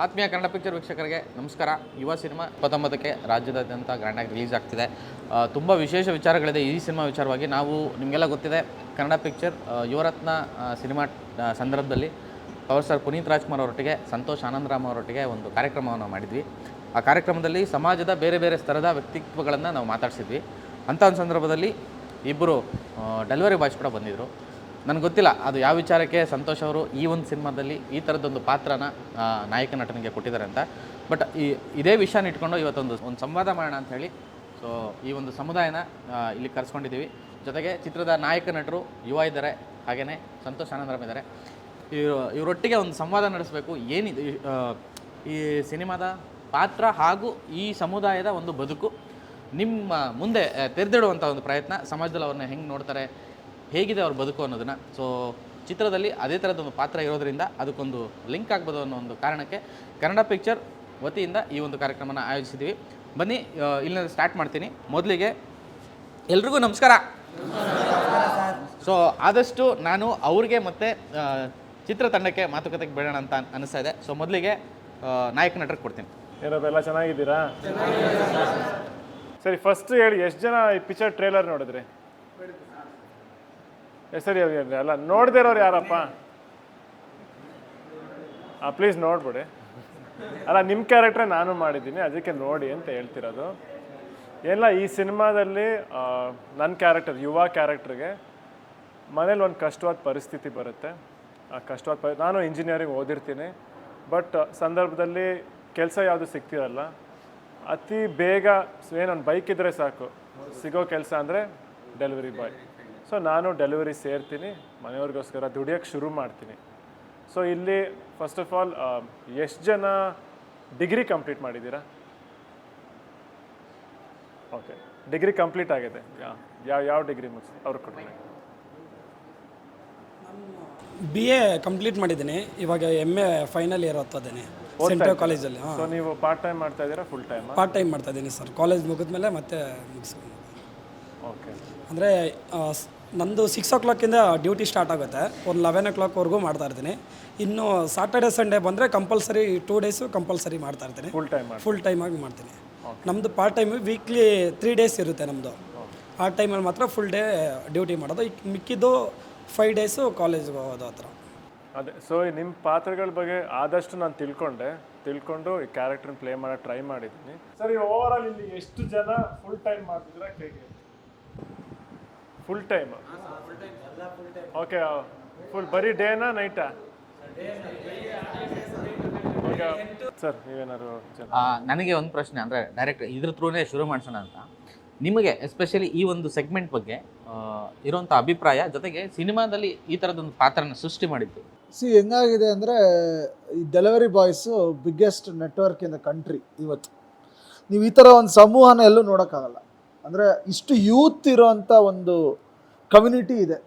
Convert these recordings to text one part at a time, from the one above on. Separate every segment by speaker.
Speaker 1: ಆತ್ಮೀಯ ಕನ್ನಡ ಪಿಕ್ಚರ್ ವೀಕ್ಷಕರಿಗೆ ನಮಸ್ಕಾರ. ಯುವ ಸಿನಿಮಾ 29ಕ್ಕೆ ರಾಜ್ಯದಾದ್ಯಂತ ಗ್ರ್ಯಾಂಡಾಗಿ ರಿಲೀಸ್ ಆಗ್ತಿದೆ. ತುಂಬ ವಿಶೇಷ ವಿಚಾರಗಳಿದೆ ಈ ಸಿನಿಮಾ ವಿಚಾರವಾಗಿ. ನಾವು ನಿಮಗೆಲ್ಲ ಗೊತ್ತಿದೆ, ಕನ್ನಡ ಪಿಕ್ಚರ್ ಯುವರತ್ನ ಸಿನಿಮಾ ಸಂದರ್ಭದಲ್ಲಿ ಪವರ್ ಸ್ಟಾರ್ ಪುನೀತ್ ರಾಜ್ಕುಮಾರ್ ಅವರೊಟ್ಟಿಗೆ, ಸಂತೋಷ್ ಆನಂದರಾಮ್ ಅವರೊಟ್ಟಿಗೆ ಒಂದು ಕಾರ್ಯಕ್ರಮವನ್ನು ಮಾಡಿದ್ವಿ. ಆ ಕಾರ್ಯಕ್ರಮದಲ್ಲಿ ಸಮಾಜದ ಬೇರೆ ಬೇರೆ ಸ್ತರದ ವ್ಯಕ್ತಿತ್ವಗಳನ್ನು ನಾವು ಮಾತಾಡಿಸಿದ್ವಿ. ಅಂಥ ಒಂದು ಸಂದರ್ಭದಲ್ಲಿ ಇಬ್ಬರು ಡೆಲಿವರಿ ಬಾಯ್ಸ್ ಕೂಡ ಬಂದಿದ್ದರು. ನನಗೆ ಗೊತ್ತಿಲ್ಲ ಅದು ಯಾವ ವಿಚಾರಕ್ಕೆ ಸಂತೋಷ್ ಅವರು ಈ ಒಂದು ಸಿನಿಮಾದಲ್ಲಿ ಈ ಥರದ್ದೊಂದು ಪಾತ್ರನ ನಾಯಕ ನಟನಿಗೆ ಕೊಟ್ಟಿದ್ದಾರೆ ಅಂತ. ಬಟ್ ಇದೇ ವಿಷಯನ ಇಟ್ಕೊಂಡು ಇವತ್ತೊಂದು ಸಂವಾದ ಮಾಡೋಣ ಅಂತ ಹೇಳಿ ಈ ಒಂದು ಸಮುದಾಯನ ಇಲ್ಲಿ ಕರೆಸ್ಕೊಂಡಿದ್ದೀವಿ. ಜೊತೆಗೆ ಚಿತ್ರದ ನಾಯಕ ನಟರು ಯುವ ಇದ್ದಾರೆ, ಹಾಗೆಯೇ ಸಂತೋಷ್ ಆನಂದರಾಮ್ ಇದ್ದಾರೆ. ಇವರೊಟ್ಟಿಗೆ ಒಂದು ಸಂವಾದ ನಡೆಸಬೇಕು. ಏನಿದೆ ಈ ಸಿನಿಮಾದ ಪಾತ್ರ ಹಾಗೂ ಈ ಸಮುದಾಯದ ಒಂದು ಬದುಕು ನಿಮ್ಮ ಮುಂದೆ ತೆರೆದಿಡುವಂಥ ಒಂದು ಪ್ರಯತ್ನ. ಸಮಾಜದಲ್ಲಿ ಅವ್ರನ್ನ ಹೆಂಗೆ ನೋಡ್ತಾರೆ, ಹೇಗಿದೆ ಅವ್ರ ಬದುಕು ಅನ್ನೋದನ್ನು. ಚಿತ್ರದಲ್ಲಿ ಅದೇ ಥರದೊಂದು ಪಾತ್ರ ಇರೋದರಿಂದ ಅದಕ್ಕೊಂದು ಲಿಂಕ್ ಆಗ್ಬೋದು ಅನ್ನೋ ಒಂದು ಕಾರಣಕ್ಕೆ ಕನ್ನಡ ಪಿಕ್ಚರ್ ವತಿಯಿಂದ ಈ ಒಂದು ಕಾರ್ಯಕ್ರಮನ ಆಯೋಜಿಸಿದ್ದೀವಿ. ಬನ್ನಿ ಇಲ್ಲಿಂದ ಸ್ಟಾರ್ಟ್ ಮಾಡ್ತೀನಿ. ಮೊದಲಿಗೆ ಎಲ್ರಿಗೂ ನಮಸ್ಕಾರ. ಆದಷ್ಟು ನಾನು ಅವ್ರಿಗೆ ಮತ್ತು ಚಿತ್ರತಂಡಕ್ಕೆ ಮಾತುಕತೆಗೆ ಬೇಡೋಣ ಅಂತ ಅನಿಸ್ತಾ ಇದೆ. ಮೊದಲಿಗೆ ನಾಯಕ ನಟರಿಗೆ ಕೊಡ್ತೀನಿ.
Speaker 2: ಏನಪ್ಪ ಚೆನ್ನಾಗಿದ್ದೀರಾ? ಸರಿ, ಫಸ್ಟ್ ಹೇಳಿ, ಎಷ್ಟು ಜನ ಈ ಪಿಕ್ಚರ್ ಟ್ರೇಲರ್ ನೋಡಿದ್ರಿ? ಸರಿ, ಅಲ್ಲ ನೋಡದೇ ಇರೋರು ಯಾರಪ್ಪ? ಪ್ಲೀಸ್ ನೋಡ್ಬಿಡಿ. ಅಲ್ಲ, ನಿಮ್ಮ ಕ್ಯಾರೆಕ್ಟ್ರೇ ನಾನು ಮಾಡಿದ್ದೀನಿ, ಅದಕ್ಕೆ ನೋಡಿ ಅಂತ ಹೇಳ್ತಿರೋದು. ಎಲ್ಲ ಈ ಸಿನಿಮಾದಲ್ಲಿ ನನ್ನ ಕ್ಯಾರೆಕ್ಟರ್, ಯುವ ಕ್ಯಾರೆಕ್ಟ್ರಿಗೆ ಮನೇಲಿ ಒಂದು ಕಷ್ಟವಾದ ಪರಿಸ್ಥಿತಿ ಬರುತ್ತೆ. ಆ ಕಷ್ಟವಾದ ನಾನು ಇಂಜಿನಿಯರಿಂಗ್ ಓದಿರ್ತೀನಿ, ಬಟ್ ಸಂದರ್ಭದಲ್ಲಿ ಕೆಲಸ ಯಾವುದು ಸಿಗ್ತಿರಲ್ಲ. ಅತಿ ಬೇಗ ಏನೊಂದು ಬೈಕ್ ಇದ್ದರೆ ಸಾಕು ಸಿಗೋ ಕೆಲಸ ಅಂದರೆ ಡೆಲಿವರಿ ಬಾಯ್. ನಾನು ಡೆಲಿವರಿ ಸೇರ್ತೀನಿ, ಮನೆಯವ್ರಿಗೋಸ್ಕರ ದುಡಿಯೋಕ್ಕೆ ಶುರು ಮಾಡ್ತೀನಿ. ಇಲ್ಲಿ ಫಸ್ಟ್ ಆಫ್ ಆಲ್ ಎಷ್ಟು ಜನ ಡಿಗ್ರಿ ಕಂಪ್ಲೀಟ್ ಮಾಡಿದ್ದೀರಾ? ಓಕೆ, ಡಿಗ್ರಿ ಕಂಪ್ಲೀಟ್ ಆಗಿದೆ. ಯಾವ ಡಿಗ್ರಿ ಮುಗಿಸಿ ಅವ್ರಿಗೆ ಕೊಡ್ತೀನಿ.
Speaker 3: BA ಕಂಪ್ಲೀಟ್ ಮಾಡಿದ್ದೀನಿ. ಇವಾಗ MA ಫೈನಲ್ ಇಯರ್ ಓದ್ತಾ ಇದ್ದೀನಿ ಸೆಂಟ್ರಲ್ ಕಾಲೇಜಲ್ಲಿ.
Speaker 2: ನೀವು ಪಾರ್ಟ್ ಟೈಮ್ ಮಾಡ್ತಾ ಇದ್ದೀರಾ, ಫುಲ್ ಟೈಮ್?
Speaker 3: ಪಾರ್ಟ್ ಟೈಮ್ ಮಾಡ್ತಾ ಇದ್ದೀನಿ ಸರ್. ಕಾಲೇಜ್ ಮುಗಿದ್ಮೇಲೆ ಮತ್ತೆ ಮುಗಿಸ್ಕೊಂಡು.
Speaker 2: ಓಕೆ,
Speaker 3: ಅಂದರೆ ನಂದು 6 o'clock ಡ್ಯೂಟಿ ಸ್ಟಾರ್ಟ್ ಆಗುತ್ತೆ. ಒಂದು 11 o'clock ಮಾಡ್ತಾ ಇರ್ತೀನಿ. ಇನ್ನು ಸಾಟರ್ಡೆ ಸಂಡೇ ಬಂದರೆ ಕಂಪಲ್ಸರಿ 2 days ಕಂಪಲ್ಸರಿ ಮಾಡ್ತಾ ಇರ್ತೀನಿ. ಫುಲ್ ಟೈಮ್ ಆಗಿ ಮಾಡ್ತೀನಿ. ನಮ್ಮದು ಪಾರ್ಟ್ ಟೈಮ್ ವೀಕ್ಲಿ 3 days ಇರುತ್ತೆ ನಮ್ಮದು. ಆ ಟೈಮಲ್ಲಿ ಮಾತ್ರ ಫುಲ್ ಡೇ ಡ್ಯೂಟಿ ಮಾಡೋದು. ಮಿಕ್ಕಿದ್ದು 5 days ಕಾಲೇಜ್ಗೆ ಹೋಗೋದು ಆ ಥರ.
Speaker 2: ಅದೇ, ನಿಮ್ಮ ಪಾತ್ರಗಳ ಬಗ್ಗೆ ಆದಷ್ಟು ನಾನು ತಿಳ್ಕೊಂಡು ಈ ಕ್ಯಾರೆಕ್ಟರ್ನ ಪ್ಲೇ ಮಾಡೋಕ್ಕೆ ಟ್ರೈ ಮಾಡಿದ್ದೀನಿ. ಸರಿ, ಓವರ್ ಆಲ್ ಇಲ್ಲಿ ಎಷ್ಟು ಜನ ಫುಲ್ ಟೈಮ್ ಮಾಡ್ತಿದ್ದೀರಾ? ಹೇಗೆ ಫುಲ್ ಟೈಮ್? ಓಕೆ, ಫುಲ್ ಬರೀ ಡೇನಾ ನೈಟಾ? ಓಕೆ ಸರ್, ನೀವೇನಾದ್ರು?
Speaker 1: ನನಗೆ ಒಂದು ಪ್ರಶ್ನೆ, ಅಂದರೆ ಡೈರೆಕ್ಟ್ ಇದ್ರ ಥ್ರೂನೇ ಶುರು ಮಾಡಿಸೋಣ ಅಂತ. ನಿಮಗೆ ಎಸ್ಪೆಷಲಿ ಈ ಒಂದು ಸೆಗ್ಮೆಂಟ್ ಬಗ್ಗೆ ಇರೋಂಥ ಅಭಿಪ್ರಾಯ, ಜೊತೆಗೆ ಸಿನಿಮಾದಲ್ಲಿ ಈ ಥರದೊಂದು ಪಾತ್ರನ ಸೃಷ್ಟಿ ಮಾಡಿದ್ದು
Speaker 4: ಹೆಂಗಾಗಿದೆ ಅಂದರೆ, ಈ delivery boys biggest network in the country. ಇವತ್ತು ನೀವು ಈ ಥರ ಒಂದು ಸಮೂಹನ ಎಲ್ಲೂ ನೋಡೋಕ್ಕಾಗಲ್ಲ. ಅಂದರೆ ಇಷ್ಟು ಯೂತ್ ಇರೋವಂಥ ಒಂದು ಕಮ್ಯುನಿಟಿ ಇದೆ.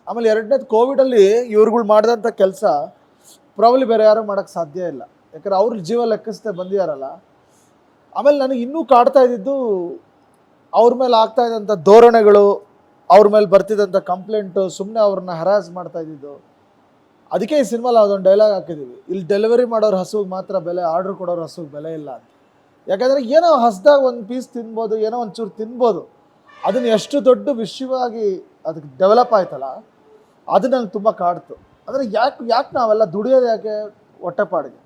Speaker 4: ಆಮೇಲೆ ಎರಡನೇದು, ಕೋವಿಡಲ್ಲಿ ಇವ್ರುಗಳು ಮಾಡಿದಂಥ ಕೆಲಸ ಪ್ರಾಬ್ಲಿ ಬೇರೆ ಯಾರು ಮಾಡೋಕ್ಕೆ ಸಾಧ್ಯ ಇಲ್ಲ. ಯಾಕಂದರೆ ಅವ್ರ ಜೀವ ಲೆಕ್ಕಿಸ್ದೆ ಬಂದಿದ್ದಾರಲ್ಲ. ಆಮೇಲೆ ನನಗೆ ಇನ್ನೂ ಕಾಡ್ತಾ ಇದ್ದಿದ್ದು ಅವ್ರ ಮೇಲೆ ಆಗ್ತಾ ಇದ್ದಂಥ ಧೋರಣೆಗಳು, ಅವ್ರ ಮೇಲೆ ಬರ್ತಿದ್ದಂಥ ಕಂಪ್ಲೇಂಟು, ಸುಮ್ಮನೆ ಅವ್ರನ್ನ ಹರಾಸ್ ಮಾಡ್ತಾ ಇದ್ದಿದ್ದು. ಅದಕ್ಕೆ ಈ ಸಿನಿಮಾಲಿ ಅದೊಂದು ಡೈಲಾಗ್ ಹಾಕಿದ್ದೀವಿ, ಇಲ್ಲಿ ಡೆಲಿವರಿ ಮಾಡೋರು ಹಸುವಿಗೆ ಮಾತ್ರ ಬೆಲೆ, ಆರ್ಡ್ರ್ ಕೊಡೋರು ಹಸುವಿಗೆ ಬೆಲೆ ಇಲ್ಲ ಅಂತ. ಯಾಕಂದರೆ ಏನೋ ಹಸ್ದಾಗ ಒಂದು ಪೀಸ್ ತಿನ್ಬೋದು, ಏನೋ ಒಂಚೂರು ತಿನ್ಬೋದು, ಅದನ್ನು ಎಷ್ಟು ದೊಡ್ಡ ವಿಷಯವಾಗಿ ಅದಕ್ಕೆ ಡೆವಲಪ್ ಆಯ್ತಲ್ಲ, ಅದು ನಂಗೆ ತುಂಬ ಕಾಡ್ತು. ಅಂದರೆ ಯಾಕೆ ನಾವೆಲ್ಲ ದುಡಿಯೋದು ಯಾಕೆ? ಹೊಟ್ಟೆಪಾಡಿಗೆ.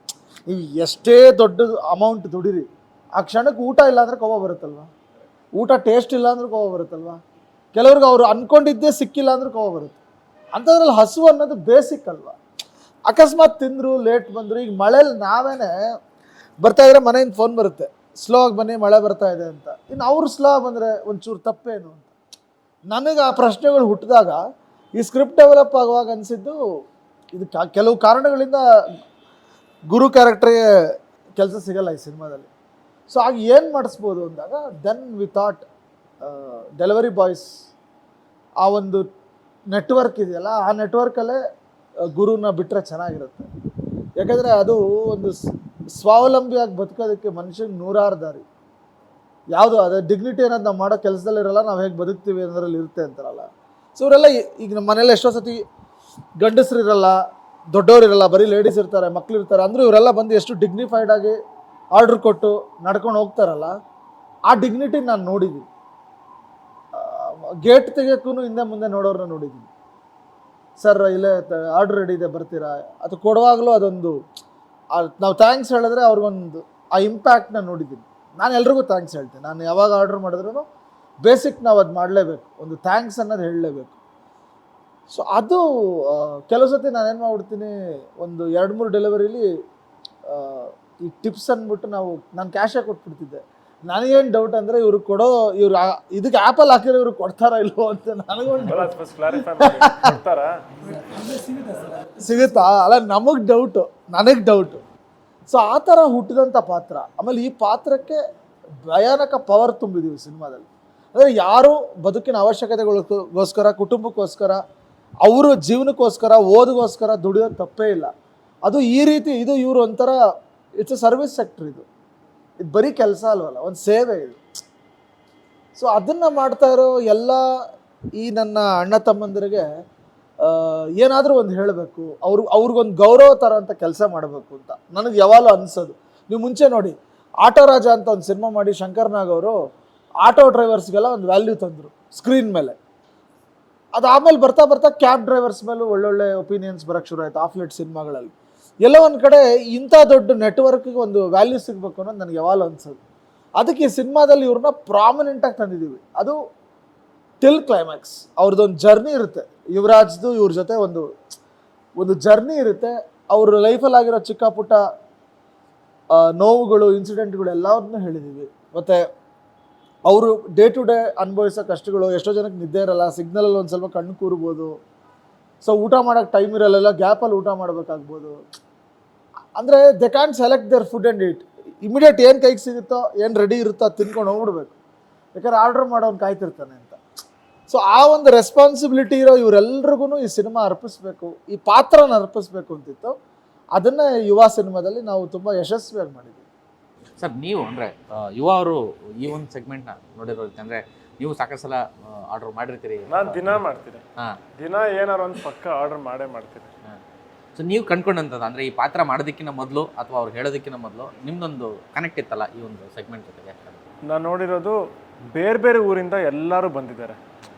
Speaker 4: ನೀವು ಎಷ್ಟೇ ದೊಡ್ಡ ಅಮೌಂಟ್ ದುಡಿರಿ, ಆ ಕ್ಷಣಕ್ಕೆ ಊಟ ಇಲ್ಲ ಅಂದರೆ ಕೋಪ ಬರುತ್ತಲ್ವ? ಊಟ ಟೇಸ್ಟ್ ಇಲ್ಲ ಅಂದ್ರೆ ಕೋಪ ಬರುತ್ತಲ್ವ? ಕೆಲವ್ರಿಗೆ ಅವರು ಅಂದ್ಕೊಂಡಿದ್ದೇ ಸಿಕ್ಕಿಲ್ಲ ಅಂದ್ರೆ ಕೋಪ ಬರುತ್ತೆ. ಅಂಥದ್ರಲ್ಲಿ ಹಸು ಅನ್ನೋದು ಬೇಸಿಕ್ ಅಲ್ವಾ? ಅಕಸ್ಮಾತ್ ತಿಂದರು, ಲೇಟ್ ಬಂದರು. ಈಗ ಮಳೇಲಿ ನಾವೇನೇ ಬರ್ತಾಯಿದ್ರೆ ಮನೆಯಿಂದ ಫೋನ್ ಬರುತ್ತೆ, ಸ್ಲೋ ಆಗಿ ಬನ್ನಿ ಮಳೆ ಬರ್ತಾ ಇದೆ ಅಂತ. ಇನ್ನು ಅವ್ರು ಸ್ಲೋ ಬಂದರೆ ಒಂಚೂರು ತಪ್ಪೇನು ಅಂತ ನನಗೆ ಆ ಪ್ರಶ್ನೆಗಳು ಹುಟ್ಟಿದಾಗ ಈ ಸ್ಕ್ರಿಪ್ಟ್ ಡೆವಲಪ್ ಆಗುವಾಗ ಅನಿಸಿದ್ದು, ಇದು ಕೆಲವು ಕಾರಣಗಳಿಂದ ಗುರು ಕ್ಯಾರೆಕ್ಟ್ರಿಗೆ ಕೆಲಸ ಸಿಗಲ್ಲ ಈ ಸಿನಿಮಾದಲ್ಲಿ. ಆಗ ಏನು ಮಾಡಿಸ್ಬೋದು ಅಂದಾಗ, then we thought delivery boys ಆ ಒಂದು ನೆಟ್ವರ್ಕ್ ಇದೆಯಲ್ಲ, ಆ ನೆಟ್ವರ್ಕಲ್ಲೇ ಗುರುನ ಬಿಟ್ಟರೆ ಚೆನ್ನಾಗಿರುತ್ತೆ. ಯಾಕಂದರೆ ಅದು ಒಂದು ಸ್ವಾವಲಂಬಿಯಾಗಿ ಬದುಕೋದಕ್ಕೆ ಮನುಷ್ಯನಿಗೆ 100 ದಾರಿ. ಯಾವುದು ಅದೇ ಡಿಗ್ನಿಟಿ ಅನ್ನೋದು ನಾವು ಮಾಡೋ ಕೆಲಸದಲ್ಲಿರಲ್ಲ, ನಾವು ಹೇಗೆ ಬದುಕ್ತೀವಿ ಅನ್ನೋದ್ರಲ್ಲಿ ಇರುತ್ತೆ ಅಂತಾರಲ್ಲ. ಇವರೆಲ್ಲ ಈಗ ನಮ್ಮ ಮನೇಲಿ ಎಷ್ಟೋ ಸತಿ ಗಂಡಸರಿರಲ್ಲ, ದೊಡ್ಡವ್ರು ಇರಲ್ಲ, ಬರೀ ಲೇಡೀಸ್ ಇರ್ತಾರೆ, ಮಕ್ಳು ಇರ್ತಾರೆ. ಅಂದರೂ ಇವರೆಲ್ಲ ಬಂದು ಎಷ್ಟು ಡಿಗ್ನಿಫೈಡ್ ಆಗಿ ಆರ್ಡ್ರ್ ಕೊಟ್ಟು ನಡ್ಕೊಂಡು ಹೋಗ್ತಾರಲ್ಲ, ಆ ಡಿಗ್ನಿಟಿ ನಾನು ನೋಡಿದ್ದೀನಿ. ಗೇಟ್ ತೆಗಿಯೋಕ್ಕೂ ಹಿಂದೆ ಮುಂದೆ ನೋಡೋರನ್ನ ನೋಡಿದ್ದೀನಿ. ಸರ್ ಇಲ್ಲೇ ಆರ್ಡ್ರ್ ರೆಡಿ ಇದೆ ಬರ್ತೀರಾ, ಅದು ಕೊಡುವಾಗಲೂ ಅದೊಂದು ನಾವು ಥ್ಯಾಂಕ್ಸ್ ಹೇಳಿದ್ರೆ ಅವ್ರಿಗೊಂದು ಆ ಇಂಪ್ಯಾಕ್ಟ್ನ ನೋಡಿದ್ದೀನಿ. ನಾನು ಎಲ್ರಿಗೂ ಥ್ಯಾಂಕ್ಸ್ ಹೇಳ್ತೀನಿ. ನಾನು ಯಾವಾಗ ಆರ್ಡ್ರ್ ಮಾಡಿದ್ರೂ ಬೇಸಿಕ್ ನಾವು ಅದು ಮಾಡಲೇಬೇಕು, ಒಂದು ಥ್ಯಾಂಕ್ಸ್ ಅನ್ನೋದು ಹೇಳಲೇಬೇಕು. ಸೊ ಅದು ಕೆಲವು ಸತಿ ನಾನೇನು ಮಾಡ್ಬಿಡ್ತೀನಿ, ಒಂದು 2-3 ಡೆಲಿವರಿಲಿ ಈ ಟಿಪ್ಸ್ ಅಂದ್ಬಿಟ್ಟು ನಾನು ಕ್ಯಾಶೇ ಕೊಟ್ಬಿಡ್ತಿದ್ದೆ. ನನಗೇನು ಡೌಟ್ ಅಂದರೆ ಇವ್ರು ಇದಕ್ಕೆ ಆ್ಯಪಲ್ಲಿ ಹಾಕಿರೋ ಇವ್ರು ಕೊಡ್ತಾರಾ ಇಲ್ವೋ ಅಂತ ನನಗೊಂದು ಸಿಗುತ್ತಾ ಅಲ್ಲ, ನನಗೆ ಡೌಟು. ಸೊ ಆ ಥರ ಹುಟ್ಟಿದಂಥ ಪಾತ್ರ. ಆಮೇಲೆ ಈ ಪಾತ್ರಕ್ಕೆ ಭಯಾನಕ ಪವರ್ ತುಂಬಿದ್ದೀವಿ ಸಿನಿಮಾದಲ್ಲಿ. ಅಂದರೆ ಯಾರು ಬದುಕಿನ ಅವಶ್ಯಕತೆಗಳಿಗೋಸ್ಕರ, ಕುಟುಂಬಕ್ಕೋಸ್ಕರ, ಅವರು ಜೀವನಕ್ಕೋಸ್ಕರ, ಓದಿಗೋಸ್ಕರ ದುಡಿಯೋದು ತಪ್ಪೇ ಇಲ್ಲ. ಅದು ಈ ರೀತಿ ಇದು ಇವರು ಒಂಥರ ಇಟ್ಸ್ ಎ ಸರ್ವಿಸ್ ಸೆಕ್ಟರ್. ಇದು ಬರೀ ಕೆಲಸ ಅಲ್ವಲ್ಲ, ಒಂದು ಸೇವೆ ಇದು. ಸೊ ಅದನ್ನು ಮಾಡ್ತಾ ಇರೋ ಎಲ್ಲ ಈ ನನ್ನ ಅಣ್ಣ ತಮ್ಮಂದಿರಿಗೆ ಏನಾದರೂ ಒಂದು ಹೇಳಬೇಕು, ಅವ್ರಿಗೊಂದು ಗೌರವ ಥರ ಅಂತ ಕೆಲಸ ಮಾಡಬೇಕು ಅಂತ ನನಗೆ ಯಾವಾಗಲೂ ಅನಿಸೋದು. ನೀವು ಮುಂಚೆ ನೋಡಿ, ಆಟೋ ರಾಜ ಅಂತ ಒಂದು ಸಿನಿಮಾ ಮಾಡಿ ಶಂಕರ್ ನಾಗ್ ಅವರು ಆಟೋ ಡ್ರೈವರ್ಸ್ಗೆಲ್ಲ ಒಂದು ವ್ಯಾಲ್ಯೂ ತಂದರು ಸ್ಕ್ರೀನ್ ಮೇಲೆ. ಅದಾದಮೇಲೆ ಬರ್ತಾ ಬರ್ತಾ ಕ್ಯಾಬ್ ಡ್ರೈವರ್ಸ್ ಮೇಲೂ ಒಳ್ಳೊಳ್ಳೆ ಒಪಿನಿಯನ್ಸ್ ಬರೋಕ್ಕೆ ಶುರು ಆಯಿತು ಆಫ್ಲೆಟ್ ಸಿನಿಮಾಗಳಲ್ಲಿ. ಎಲ್ಲ ಒಂದು ಕಡೆ ಇಂಥ ದೊಡ್ಡ ನೆಟ್ವರ್ಕಿಗೆ ಒಂದು ವ್ಯಾಲ್ಯೂ ಸಿಗಬೇಕು ಅನ್ನೋದು ನನಗೆ ಯಾವಾಗಲೂ ಅನಿಸೋದು. ಅದಕ್ಕೆ ಈ ಸಿನಿಮಾದಲ್ಲಿ ಇವ್ರನ್ನ ಪ್ರಾಮಿನೆಂಟಾಗಿ ತಂದಿದ್ದೀವಿ. ಅದು ಟಿಲ್ ಕ್ಲೈಮ್ಯಾಕ್ಸ್ ಅವ್ರದ್ದೊಂದು ಜರ್ನಿ ಇರುತ್ತೆ. ಯುವರಾಜ್ದು ಇವ್ರ ಜೊತೆ ಒಂದು ಜರ್ನಿ ಇರುತ್ತೆ. ಅವ್ರ ಲೈಫಲ್ಲಿ ಆಗಿರೋ ಚಿಕ್ಕ ಪುಟ್ಟ ನೋವುಗಳು, ಇನ್ಸಿಡೆಂಟ್ಗಳು ಎಲ್ಲವನ್ನೂ ಹೇಳಿದ್ದೀವಿ. ಮತ್ತು ಅವರು ಡೇ ಟು ಡೇ ಅನುಭವಿಸೋ ಕಷ್ಟಗಳು, ಎಷ್ಟೋ ಜನಕ್ಕೆ ನಿದ್ದೆ ಇರಲ್ಲ, ಸಿಗ್ನಲಲ್ಲಿ ಒಂದು ಸ್ವಲ್ಪ ಕಣ್ಣು ಕೂರ್ಬೋದು. ಸೊ ಊಟ ಮಾಡೋಕ್ಕೆ ಟೈಮ್ ಇರಲ್ಲ, ಗ್ಯಾಪಲ್ಲಿ ಊಟ ಮಾಡಬೇಕಾಗ್ಬೋದು. ಅಂದರೆ they can select their food and eat. Immediate ಏನು ಕೈಗೆ ಸಿಗುತ್ತೋ, ಏನು ರೆಡಿ ಇರುತ್ತೋ ಅದು ತಿನ್ಕೊಂಡು ಹೋಗ್ಬಿಡ್ಬೇಕು, ಯಾಕಂದ್ರೆ ಆರ್ಡ್ರ್ ಮಾಡೋನು ಕಾಯ್ತಿರ್ತಾನೆ ಅಂತ. ಸೊ ಆ ಒಂದು ರೆಸ್ಪಾನ್ಸಿಬಿಲಿಟಿ ಇರೋ ಇವರೆಲ್ರಿಗೂ ಈ ಸಿನಿಮಾ ಅರ್ಪಿಸ್ಬೇಕು, ಈ ಪಾತ್ರನ ಅರ್ಪಿಸ್ಬೇಕು ಅಂತಿತ್ತು. ಅದನ್ನು ಯುವ ಸಿನಿಮಾದಲ್ಲಿ ನಾವು ತುಂಬ ಯಶಸ್ವಿಯಾಗಿ ಮಾಡಿದ್ವಿ.
Speaker 1: ಸರ್ ನೀವು ಅಂದರೆ ಯುವ ಅವರು ಈ ಒಂದು ಸೆಗ್ಮೆಂಟ್ನ ನೋಡಿರೋದಕ್ಕೆ, ಅಂದರೆ ನೀವು ಸಾಕಷ್ಟು ಸಲ ಆರ್ಡರ್ ಮಾಡಿರ್ತೀರಿ.
Speaker 2: ನಾನು ದಿನ ಮಾಡ್ತೀನಿ. ದಿನ ಏನಾರು ಒಂದು ಪಕ್ಕ ಆರ್ಡರ್ ಮಾಡ್ತೀನಿ.
Speaker 1: ಸೊ ನೀವು ಕಂಡ್ಕೊಂಡಂಥದ್ದು ಅಂದರೆ ಈ ಪಾತ್ರ ಮಾಡೋದಕ್ಕಿಂತ ಮೊದಲು ಅಥವಾ ಅವ್ರು ಹೇಳೋದಕ್ಕಿಂತ ಮೊದಲು ನಿಮ್ದೊಂದು ಕನೆಕ್ಟ್ ಇತ್ತಲ್ಲ ಈ ಒಂದು ಸೆಗ್ಮೆಂಟ್ ಜೊತೆಗೆ?
Speaker 2: ನಾನು ನೋಡಿರೋದು ಬೇರೆ ಬೇರೆ ಊರಿಂದ ಎಲ್ಲರೂ ಬಂದಿದ್ದಾರೆ.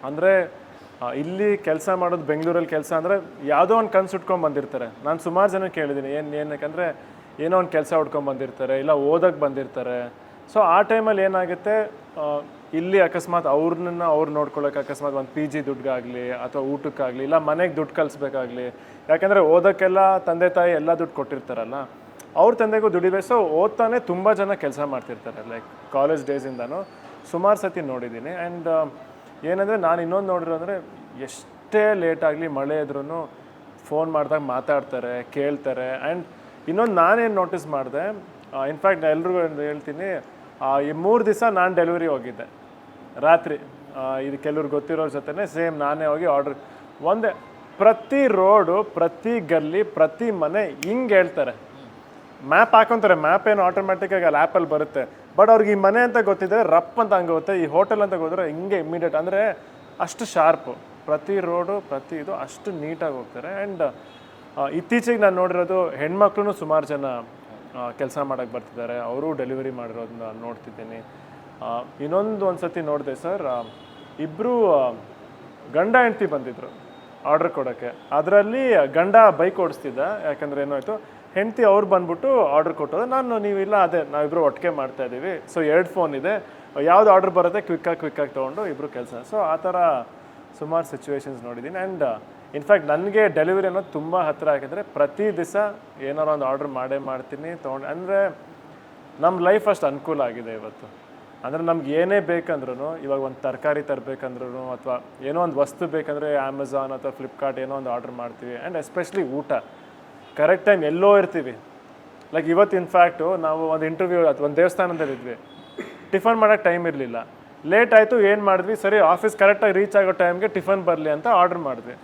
Speaker 2: ಅಂದರೆ ಇಲ್ಲಿ ಕೆಲಸ ಮಾಡೋದು, ಬೆಂಗಳೂರಲ್ಲಿ ಕೆಲಸ ಅಂದರೆ ಯಾವುದೋ ಒಂದು ಕನ್ಸು ಉಟ್ಕೊಂಡು ಬಂದಿರ್ತಾರೆ. ನಾನು ಸುಮಾರು ಜನ ಕೇಳಿದ್ದೀನಿ ಏನಕ್ಕೆ ಏನೋ ಒಂದು ಕೆಲಸ ಹುಡ್ಕೊಂಡು ಬಂದಿರ್ತಾರೆ, ಇಲ್ಲ ಓದಕ್ಕೆ ಬಂದಿರ್ತಾರೆ. ಸೊ ಆ ಟೈಮಲ್ಲಿ ಏನಾಗುತ್ತೆ, ಇಲ್ಲಿ ಅಕಸ್ಮಾತ್ ಅವ್ರು ನೋಡ್ಕೊಳ್ಳೋಕೆ ಅಕಸ್ಮಾತ್ ಒಂದು PG ದುಡ್ಡಿಗಾಗಲಿ ಅಥವಾ ಊಟಕ್ಕಾಗಲಿ, ಇಲ್ಲ ಮನೆಗೆ ದುಡ್ಡು ಕಲಿಸ್ಬೇಕಾಗಲಿ. ಯಾಕೆಂದರೆ ಓದೋಕ್ಕೆಲ್ಲ ತಂದೆ ತಾಯಿ ಎಲ್ಲ ದುಡ್ಡು ಕೊಟ್ಟಿರ್ತಾರಲ್ಲ, ಅವ್ರ ತಂದೆಗೂ ದುಡಿಬೇಕು. ಸೊ ಓದ್ತಾನೆ ತುಂಬ ಜನ ಕೆಲಸ ಮಾಡ್ತಿರ್ತಾರೆ, ಲೈಕ್ ಕಾಲೇಜ್ ಡೇಸಿಂದನೂ ಸುಮಾರು ಸತಿ ನೋಡಿದ್ದೀನಿ. ಆ್ಯಂಡ್ ಏನಂದರೆ ನಾನು ಇನ್ನೊಂದು ನೋಡಿರೋಂದರೆ, ಎಷ್ಟೇ ಲೇಟಾಗಲಿ ಮಳೆ ಇದ್ರೂ ಫೋನ್ ಮಾಡಿದಾಗ ಮಾತಾಡ್ತಾರೆ, ಕೇಳ್ತಾರೆ. ಆ್ಯಂಡ್ ಇನ್ನೊಂದು ನಾನೇನು ನೋಟಿಸ್ ಮಾಡಿದೆ, ಇನ್ಫ್ಯಾಕ್ಟ್ ಎಲ್ರಿಗೂ ಹೇಳ್ತೀನಿ, ಈ 3 ದಿವಸ ನಾನು ಡೆಲಿವರಿ ಹೋಗಿದ್ದೆ ರಾತ್ರಿ. ಇದು ಕೆಲವ್ರಿಗೆ ಗೊತ್ತಿರೋರ ಜೊತೆ ಸೇಮ್ ನಾನೇ ಹೋಗಿ ಆರ್ಡ್ರ್ ಒಂದೇ. ಪ್ರತಿ ರೋಡು, ಪ್ರತಿ ಗಲ್ಲಿ, ಪ್ರತಿ ಮನೆ ಹಿಂಗೆ ಹೇಳ್ತಾರೆ, ಮ್ಯಾಪ್ ಹಾಕೊತಾರೆ. ಮ್ಯಾಪ್ ಏನು ಆಟೋಮೆಟಿಕ್ಕಾಗಿ ಅಲ್ಲಿ ಆ್ಯಪಲ್ಲಿ ಬರುತ್ತೆ, ಬಟ್ ಅವ್ರಿಗೆ ಈ ಮನೆ ಅಂತ ಗೊತ್ತಿದೆ, ರಪ್ ಅಂತ ಹಂಗೆ ಹೋಗುತ್ತೆ. ಈ ಹೋಟೆಲ್ ಅಂತ ಗೊತ್ತಿದ್ರೆ ಹಿಂಗೆ ಇಮ್ಮಿಡಿಯೇಟ್, ಅಂದರೆ ಅಷ್ಟು ಶಾರ್ಪು. ಪ್ರತಿ ರೋಡು, ಪ್ರತಿ ಇದು ಅಷ್ಟು ನೀಟಾಗಿ ಹೋಗ್ತಾರೆ. ಆ್ಯಂಡ್ ಇತ್ತೀಚೆಗೆ ನಾನು ನೋಡಿರೋದು ಹೆಣ್ಮಕ್ಳು ಸುಮಾರು ಜನ ಕೆಲಸ ಮಾಡೋಕ್ಕೆ ಬರ್ತಿದ್ದಾರೆ, ಅವರು ಡೆಲಿವರಿ ಮಾಡಿರೋದನ್ನ ನೋಡ್ತಿದ್ದೀನಿ. ಒಂದು ಸತಿ ನೋಡಿದೆ ಸರ್, ಇಬ್ಬರು ಗಂಡ ಹೆಂಡ್ತಿ ಬಂದಿದ್ರು ಆರ್ಡ್ರ್ ಕೊಡೋಕ್ಕೆ. ಅದರಲ್ಲಿ ಗಂಡ ಬೈಕ್ ಓಡಿಸ್ತಿದ್ದ, ಯಾಕಂದರೆ ಏನಾಯಿತು, ಹೆಂಡ್ತಿ ಅವ್ರು ಬಂದ್ಬಿಟ್ಟು ಆರ್ಡ್ರ್ ಕೊಟ್ಟೋದು. ನೀವಿಲ್ಲ, ಅದೇ ನಾವಿಬ್ಬರು ಒಟ್ಟಿಗೆ ಮಾಡ್ತಾಯಿದ್ದೀವಿ. ಸೊ 2 ಫೋನ್ ಇದೆ, ಯಾವ್ದು ಆರ್ಡ್ರ್ ಬರುತ್ತೆ ಕ್ವಿಕ್ಕಾಗಿ ತೊಗೊಂಡು ಇಬ್ಬರು ಕೆಲಸ. ಸೊ ಆ ಥರ ಸುಮಾರು ಸಿಚುವೇಶನ್ಸ್ ನೋಡಿದ್ದೀನಿ. ಆ್ಯಂಡ್ ಇನ್ಫ್ಯಾಕ್ಟ್ ನನಗೆ ಡೆಲಿವರಿ ಅನ್ನೋದು ತುಂಬ ಹತ್ತಿರ ಆಗಿದ್ರೆ ಪ್ರತಿ ದಿವಸ ಏನಾರು ಒಂದು ಆರ್ಡ್ರ್ ಮಾಡ್ತೀನಿ ತೊಗೊಂಡು. ಅಂದರೆ ನಮ್ಮ ಲೈಫ್ ಅಷ್ಟು ಅನುಕೂಲ ಆಗಿದೆ ಇವತ್ತು. ಅಂದರೆ ನಮ್ಗೆ ಏನೇ ಬೇಕಂದ್ರೂ, ಇವಾಗ ಒಂದು ತರಕಾರಿ ತರಬೇಕಂದ್ರೂ ಅಥವಾ ಏನೋ ಒಂದು ವಸ್ತು ಬೇಕಂದರೆ ಅಮೆಝಾನ್ ಅಥವಾ ಫ್ಲಿಪ್ಕಾರ್ಟ್ ಏನೋ ಒಂದು ಆರ್ಡ್ರ್ ಮಾಡ್ತೀವಿ. ಆ್ಯಂಡ್ ಎಸ್ಪೆಷಲಿ ಊಟ ಕರೆಕ್ಟ್ ಟೈಮ್ ಎಲ್ಲೋ ಇರ್ತೀವಿ. ಲೈಕ್ ಇವತ್ತು ಇನ್ಫ್ಯಾಕ್ಟು ನಾವು ಒಂದು ಇಂಟರ್ವ್ಯೂ ಅಥವಾ ಒಂದು ದೇವಸ್ಥಾನದಲ್ಲಿದ್ವಿ, ಟಿಫನ್ ಮಾಡೋಕ್ಕೆ ಟೈಮ್ ಇರಲಿಲ್ಲ, ಲೇಟ್ ಆಯಿತು. ಏನು ಮಾಡಿದ್ವಿ, ಸರಿ ಆಫೀಸ್ ಕರೆಕ್ಟಾಗಿ ರೀಚ್ ಆಗೋ ಟೈಮ್ಗೆ ಟಿಫನ್ ಬರಲಿ ಅಂತ ಆರ್ಡ್ರ್ ಮಾಡಿದ್ವಿ.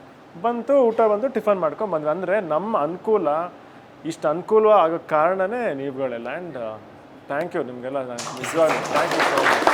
Speaker 2: ಊಟ ಬಂದು ಟಿಫನ್ ಮಾಡ್ಕೊಂಡು ಬಂದ್ವಿ. ಅಂದರೆ ನಮ್ಮ ಅನುಕೂಲ ಇಷ್ಟು ಅನುಕೂಲ ಆಗೋ ಕಾರಣನೇ ನೀವುಗಳೆಲ್ಲ. ಆ್ಯಂಡ್ ಥ್ಯಾಂಕ್ ಯು ನಿಮಗೆಲ್ಲ, ನಿಜವಾಗ್ಲೂ ಥ್ಯಾಂಕ್ ಯು ಸೊ ಮಚ್.